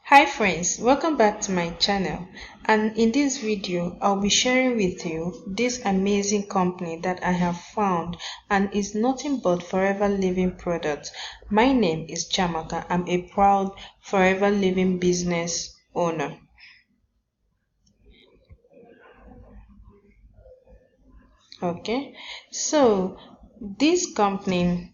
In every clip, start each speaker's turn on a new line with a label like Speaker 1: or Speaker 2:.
Speaker 1: Hi friends, welcome back to my channel, and in this video I'll be sharing with you this amazing company that I have found, and is nothing but Forever Living products. My name is Chamaka. I'm a proud Forever Living business owner. Okay, so this company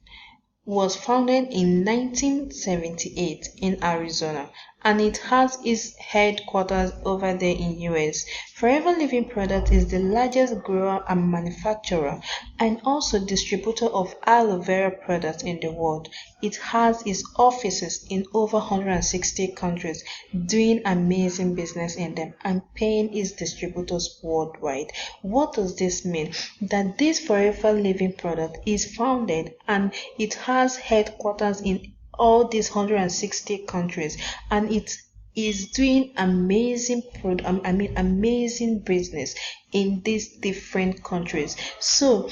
Speaker 1: was founded in 1978 in Arizona, and it has its headquarters over there in US. Forever Living Products is the largest grower and manufacturer and also distributor of aloe vera products in the world. It has its offices in over 160 countries, doing amazing business in them and paying its distributors worldwide. What does this mean? That this Forever Living product is founded and it has headquarters in all these 160 countries, and it is doing amazing business in these different countries. So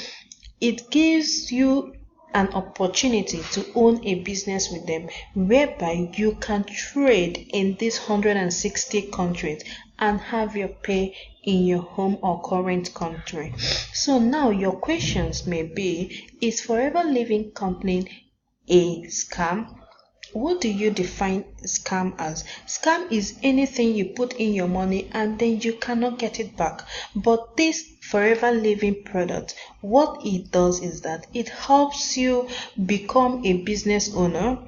Speaker 1: it gives you an opportunity to own a business with them, whereby you can trade in these 160 countries and have your pay in your home or current country. So now your questions may be, is Forever Living company a scam? What do you define scam as? Scam is anything you put in your money and then you cannot get it back. But this Forever Living product, what it does is that it helps you become a business owner,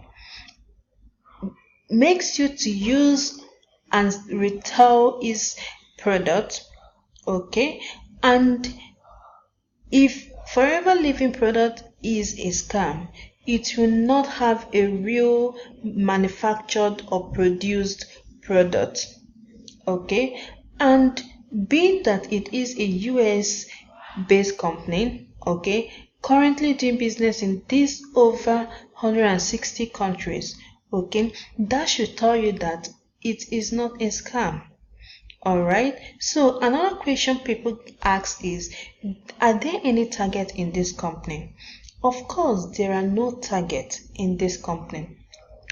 Speaker 1: makes you to use and retail its product, okay? And if Forever Living product is a scam, it will not have a real manufactured or produced product. Okay, and being that it is a US based company, okay, currently doing business in these over 160 countries, okay, that should tell you that it is not a scam. Alright, so another question people ask is, are there any target in this company? Of course, there are no target in this company.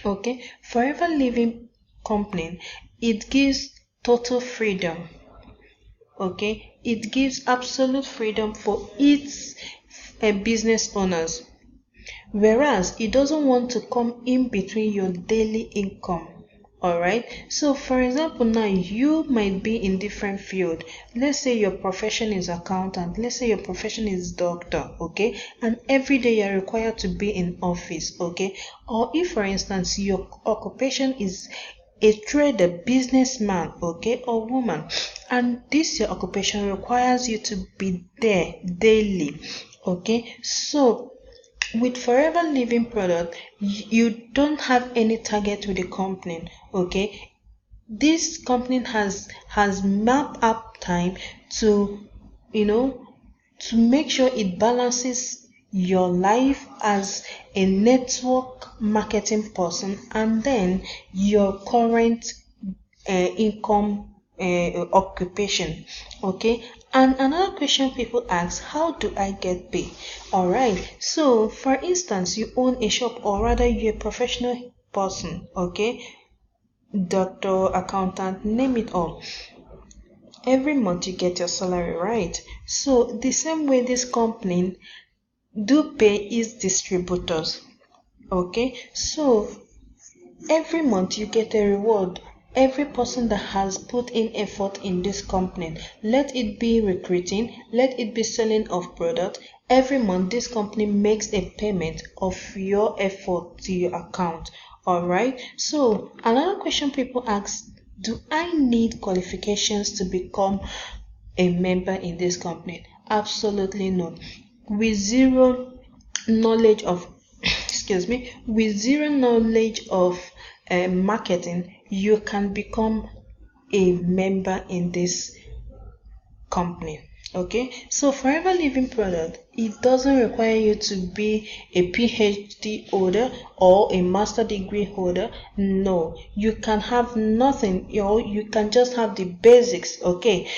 Speaker 1: Okay, Forever Living company, it gives total freedom. Okay, it gives absolute freedom for its business owners, whereas it doesn't want to come in between your daily income. All right, so for example, now you might be in different field. Let's say your profession is accountant, let's say your profession is doctor, okay, and every day you're required to be in office, okay. Or if for instance your occupation is a trader, businessman, okay, or woman, and this your occupation requires you to be there daily, okay. So with Forever Living product, you don't have any target with the company, okay. This company has mapped out time to, you know, to make sure it balances your life as a network marketing person and then your current income occupation, okay. And another question people ask, how do I get paid? All right, so for instance, you own a shop, or rather you're a professional person, okay, doctor, accountant, name it all. Every month you get your salary, right? So the same way this company do pay its distributors, okay. So every month you get a reward. Every person that has put in effort in this company, let it be recruiting, let it be selling of product, every month this company makes a payment of your effort to your account. All right, so another question people ask, do I need qualifications to become a member in this company? Absolutely not. With zero knowledge of excuse me, with zero knowledge of marketing, you can become a member in this company, okay. So Forever Living product, it doesn't require you to be a PhD holder or a master degree holder. No, you can have nothing, you can just have the basics, okay.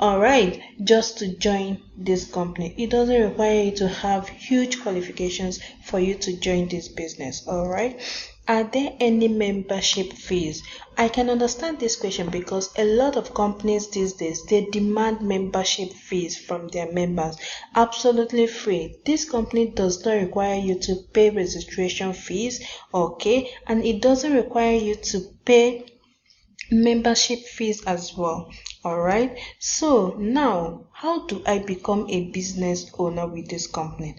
Speaker 1: All right, just to join this company, it doesn't require you to have huge qualifications for you to join this business. All right, Are there any membership fees? I can understand this question because a lot of companies these days they demand membership fees from their members. Absolutely free. This company does not require you to pay registration fees, okay, and it doesn't require you to pay membership fees as well. All right, so now how do I become a business owner with this company?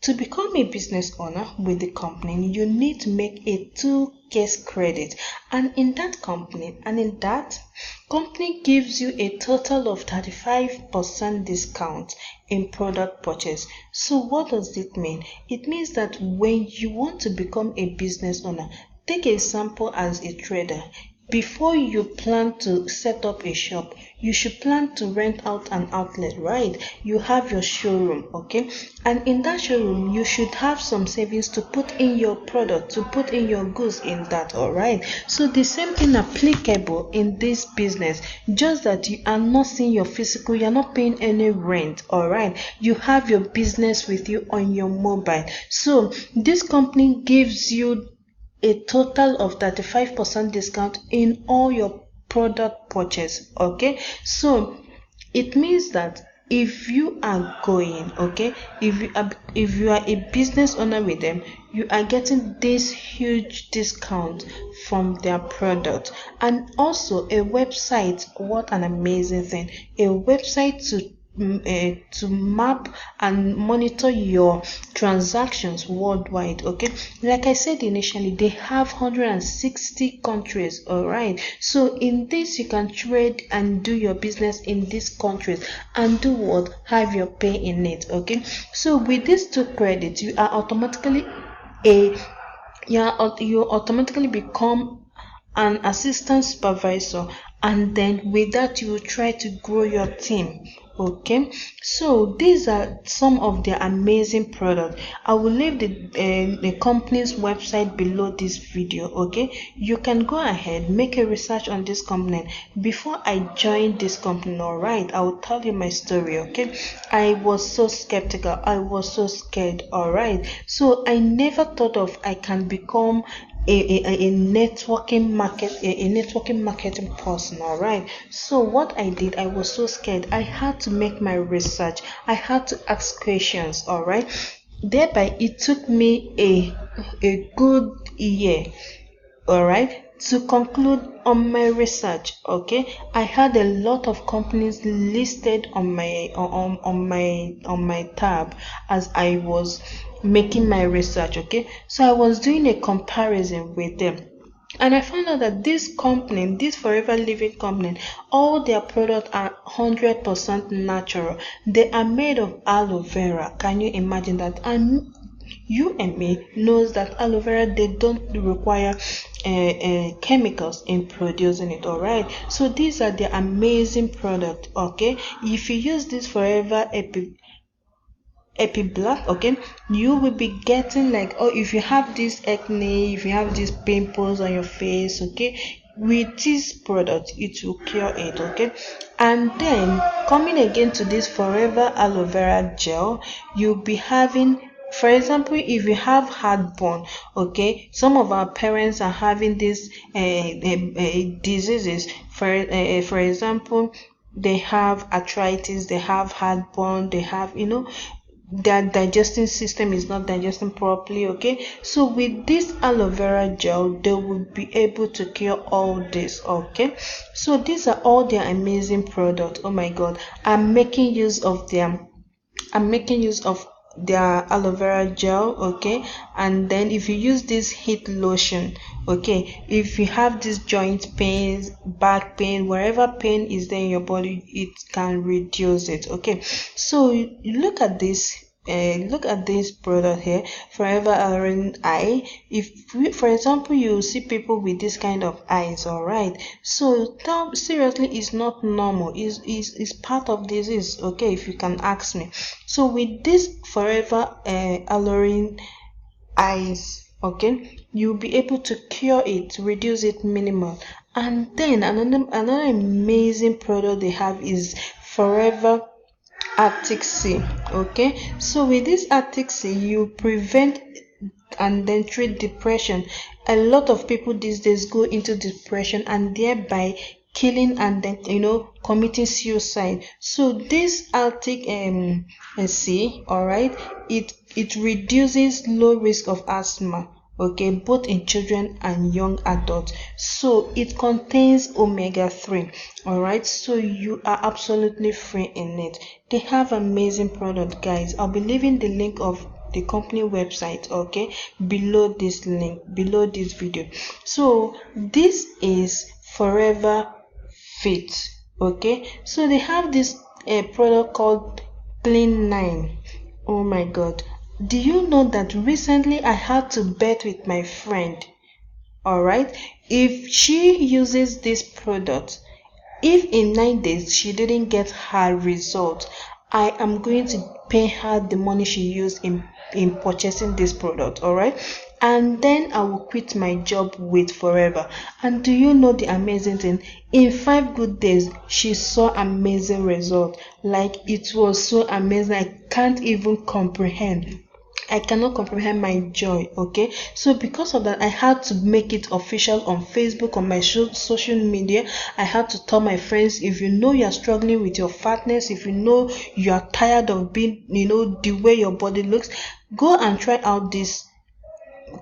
Speaker 1: To become a business owner with the company, you need to make a 2 case credit, and in that company gives you a total of 35% discount in product purchase. So what does it mean? It means that when you want to become a business owner, take a sample as a trader. Before you plan to set up a shop, you should plan to rent out an outlet, right? You have your showroom, okay? And in that showroom, you should have some savings to put in your product, to put in your goods in that, all right? So the same thing applicable in this business, just that you are not seeing your physical, you're not paying any rent, all right? You have your business with you on your mobile. So this company gives you a total of 35% discount in all your product purchase, okay? So it means that if you are going, okay, if you are a business owner with them, you are getting this huge discount from their product. And also a website, what an amazing thing, a website to map and monitor your transactions worldwide, okay? Like I said initially, they have 160 countries, all right? So in this, you can trade and do your business in these countries and do what? Have your pay in it, okay? So with these 2 credits, you automatically become an assistant supervisor, and then with that you will try to grow your team, okay? So these are some of the amazing products. I will leave the company's website below this video, okay? You can go ahead, make a research on this company. Before I joined this company, all right, I will tell you my story, okay? I was so skeptical, I was so scared, all right? So I never thought of I can become a networking marketing person, all right? So what I did, I was so scared, I had to make my research, I had to ask questions, all right? Thereby it took me a good year, all right, to conclude on my research, okay? I had a lot of companies listed on my tab as I was making my research, okay? So I was doing a comparison with them, and I found out that this Forever Living company, all their products are 100% natural. They are made of aloe vera. Can you imagine that? And you and me knows that aloe vera, they don't require chemicals in producing it, all right? So these are the amazing product, okay? If you use this Forever Epi Black, okay, you will be getting like, oh, if you have this acne, if you have these pimples on your face, okay, with this product it will cure it, okay? And then coming again to this Forever Aloe Vera Gel, you'll be having, for example, if you have heartburn, okay, some of our parents are having these diseases. For example, they have arthritis, they have heartburn, they have, their digesting system is not digesting properly, okay? So with this aloe vera gel, they will be able to cure all this, okay? So these are all their amazing products. Oh my god, I'm making use of their aloe vera gel, okay? And then if you use this heat lotion, okay, if you have these joint pains, back pain, wherever pain is there in your body, it can reduce it, okay? So look at this product here, Forever Alone Eye. For example, you see people with this kind of eyes, all right? So seriously, it's not normal, is part of disease, okay, if you can ask me. So with this Forever Alluring Eyes, okay, you'll be able to cure it, reduce it minimal. And then another amazing product they have is Forever Arctic Sea, okay? So with this Arctic Sea, you prevent and then treat depression. A lot of people these days go into depression and thereby killing and then committing suicide. So this Arctic sea, all right, it reduces low risk of asthma, okay, both in children and young adults. So it contains omega-3, all right, so you are absolutely free in it. They have amazing product, guys. I'll be leaving the link of the company website, okay, below this link, below this video. So this is Forever Fit, okay. So they have this product called Clean 9. Oh my god, do you know that recently I had to bet with my friend, all right, if she uses this product, if in 9 days she didn't get her result, I am going to pay her the money she used in purchasing this product, all right, and then I will quit my job with Forever. And do you know the amazing thing? In 5 good days, she saw amazing result. Like, it was so amazing, I can't even comprehend. I cannot comprehend my joy, okay. So because of that, I had to make it official on Facebook, on my social media. I had to tell my friends, if you know you are struggling with your fatness, if you know you are tired of being, the way your body looks, go and try out this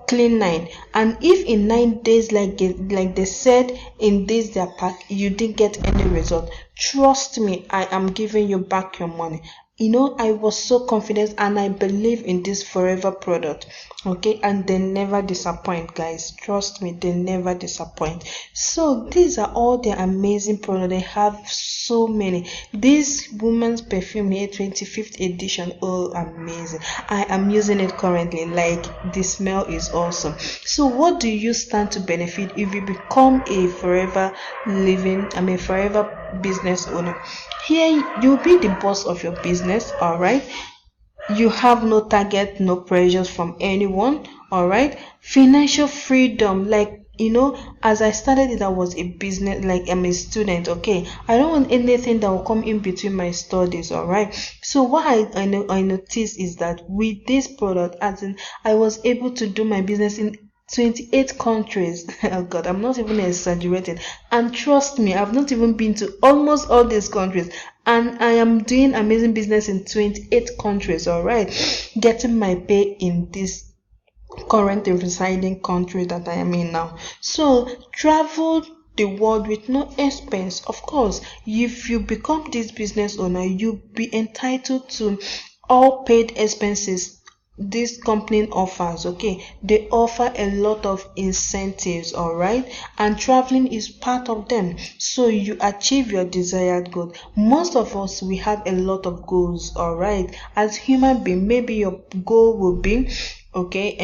Speaker 1: Clean 9. And if in 9 days, like they said in this their pack, you didn't get any result, trust me, I am giving you back your money. I was so confident and I believe in this Forever product, okay, and they never disappoint, guys. Trust me, they never disappoint. So these are all the amazing products. They have so many. This woman's perfume here, 25th edition, oh amazing. I am using it currently. Like, the smell is awesome. So what do you stand to benefit if you become a forever business owner? Here you'll be the boss of your business, all right. You have no target, no pressures from anyone, all right. Financial freedom, like, as I started it, I was a business, like, I'm a student, okay. I don't want anything that will come in between my studies, all right. So what I noticed is that with this product, as in, I was able to do my business in 28 countries. Oh god, I'm not even exaggerating. And trust me, I've not even been to almost all these countries, and I am doing amazing business in 28 countries, all right, getting my pay in this current residing country that I am in now. So travel the world with no expense. Of course, if you become this business owner, you'll be entitled to all paid expenses this company offers, okay. They offer a lot of incentives, all right, and traveling is part of them, so you achieve your desired goal. Most of us, we have a lot of goals, all right, as human being. Maybe your goal will be, okay,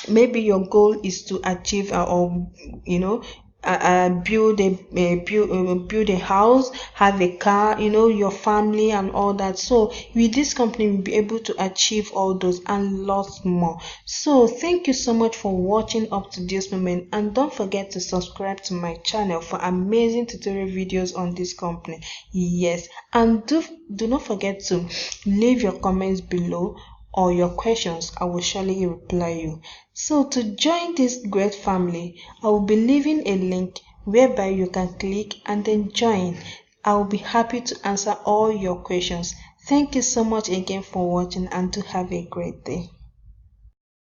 Speaker 1: maybe your goal is to achieve or build a house, have a car, your family and all that. So with this company, we'll be able to achieve all those and lots more. So thank you so much for watching up to this moment, and don't forget to subscribe to my channel for amazing tutorial videos on this company. Yes, and do not forget to leave your comments below or your questions. I will surely reply you. So to join this great family, I will be leaving a link whereby you can click and then join. I will be happy to answer all your questions. Thank you so much again for watching, and to have a great day.